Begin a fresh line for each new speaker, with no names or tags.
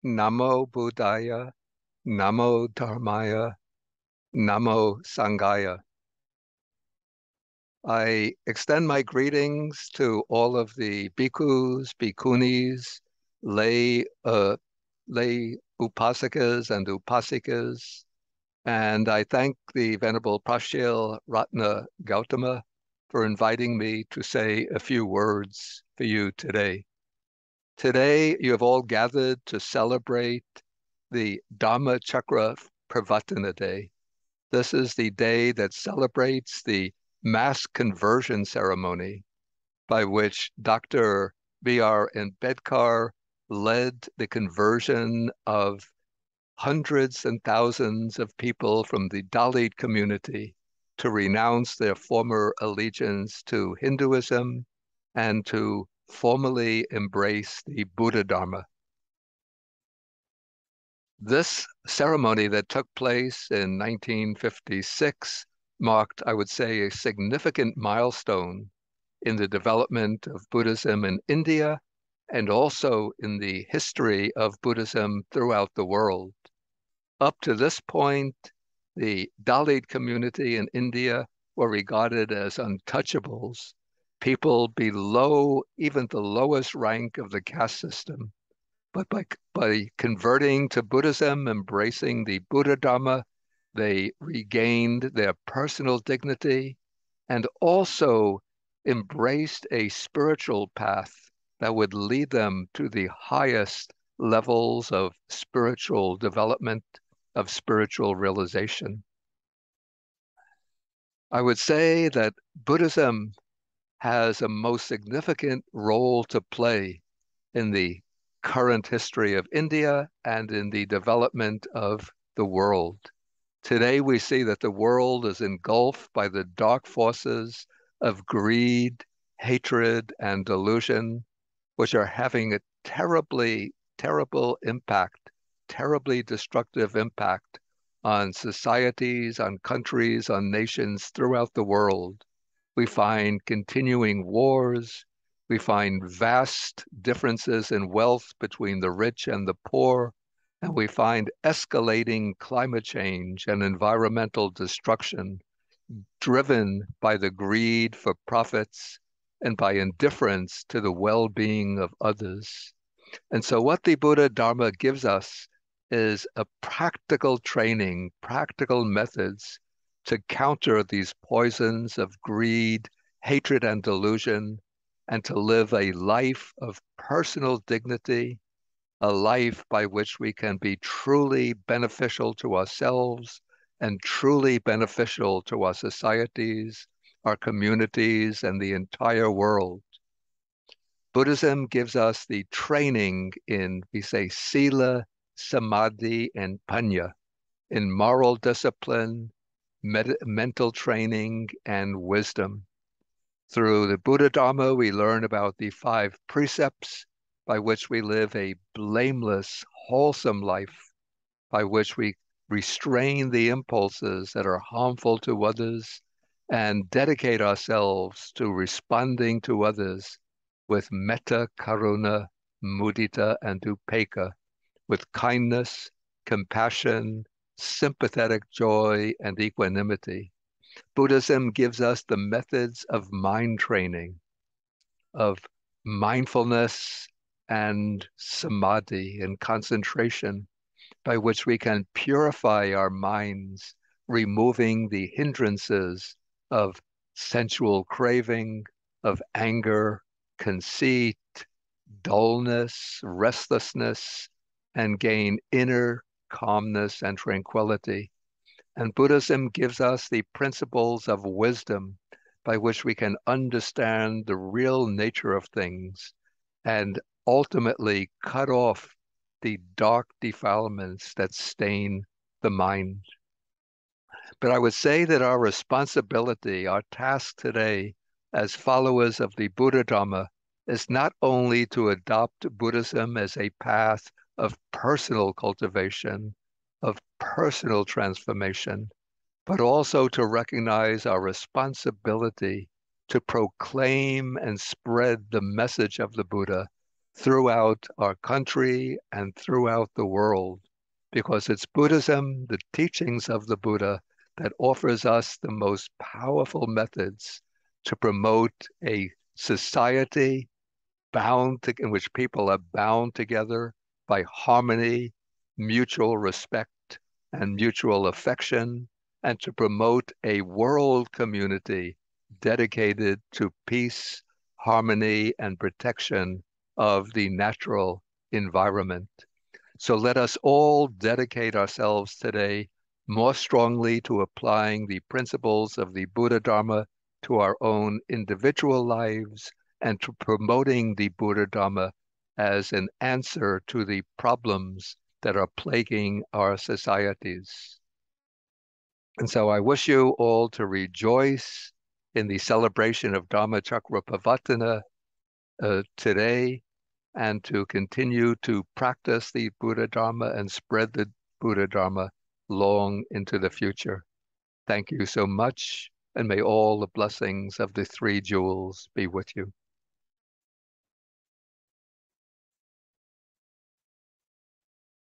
Namo Buddhaya, Namo Dharmaya, Namo Sanghaya. I extend my greetings to all of the bhikkhus, bhikkhunis, lay upasakas and upasikas, and I thank the Venerable Prashil Ratna Gautama for inviting me to say a few words for you today. Today, you have all gathered to celebrate the Dhamma Chakra Pravartana Day. This is the day that celebrates the mass conversion ceremony by which Dr. B.R. Ambedkar led the conversion of hundreds and thousands of people from the Dalit community to renounce their former allegiance to Hinduism and to formally embrace the Buddha Dharma. This ceremony that took place in 1956 marked, I would say, a significant milestone in the development of Buddhism in India and also in the history of Buddhism throughout the world. Up to this point, the Dalit community in India were regarded as untouchables, people below even the lowest rank of the caste system. But by converting to Buddhism, embracing the Buddha Dharma, they regained their personal dignity and also embraced a spiritual path that would lead them to the highest levels of spiritual development, of spiritual realization. I would say that Buddhism has a most significant role to play in the current history of India and in the development of the world. Today, we see that the world is engulfed by the dark forces of greed, hatred, and delusion, which are having a terrible impact, terribly destructive impact on societies, on countries, on nations throughout the world. We find continuing wars. We find vast differences in wealth between the rich and the poor. And we find escalating climate change and environmental destruction driven by the greed for profits and by indifference to the well-being of others. And so what the Buddha Dharma gives us is a practical training, practical methods to counter these poisons of greed, hatred, and delusion, and to live a life of personal dignity, a life by which we can be truly beneficial to ourselves and truly beneficial to our societies, our communities, and the entire world. Buddhism gives us the training in, we say, sila, samadhi, and panya, in moral discipline, mental training, and wisdom. Through the Buddha Dharma, we learn about the 5 precepts by which we live a blameless, wholesome life, by which we restrain the impulses that are harmful to others and dedicate ourselves to responding to others with metta, karuna, mudita, and upekkha, with kindness, compassion, sympathetic joy, and equanimity. Buddhism gives us the methods of mind training, of mindfulness and samadhi and concentration, by which we can purify our minds, removing the hindrances of sensual craving, of anger, conceit, dullness, restlessness, and gain inner calmness and tranquility. And Buddhism gives us the principles of wisdom by which we can understand the real nature of things and ultimately cut off the dark defilements that stain the mind. But I would say that our responsibility, our task today as followers of the Buddha Dharma is not only to adopt Buddhism as a path of personal cultivation, of personal transformation, but also to recognize our responsibility to proclaim and spread the message of the Buddha throughout our country and throughout the world, because it's Buddhism, the teachings of the Buddha, that offers us the most powerful methods to promote a society in which people are bound together by harmony, mutual respect, and mutual affection, and to promote a world community dedicated to peace, harmony, and protection of the natural environment. So let us all dedicate ourselves today more strongly to applying the principles of the Buddha Dharma to our own individual lives and to promoting the Buddha Dharma as an answer to the problems that are plaguing our societies. And so I wish you all to rejoice in the celebration of Dhammacakkappavattana today, and to continue to practice the Buddha Dharma and spread the Buddha Dharma long into the future. Thank you so much, and may all the blessings of the three jewels be with you.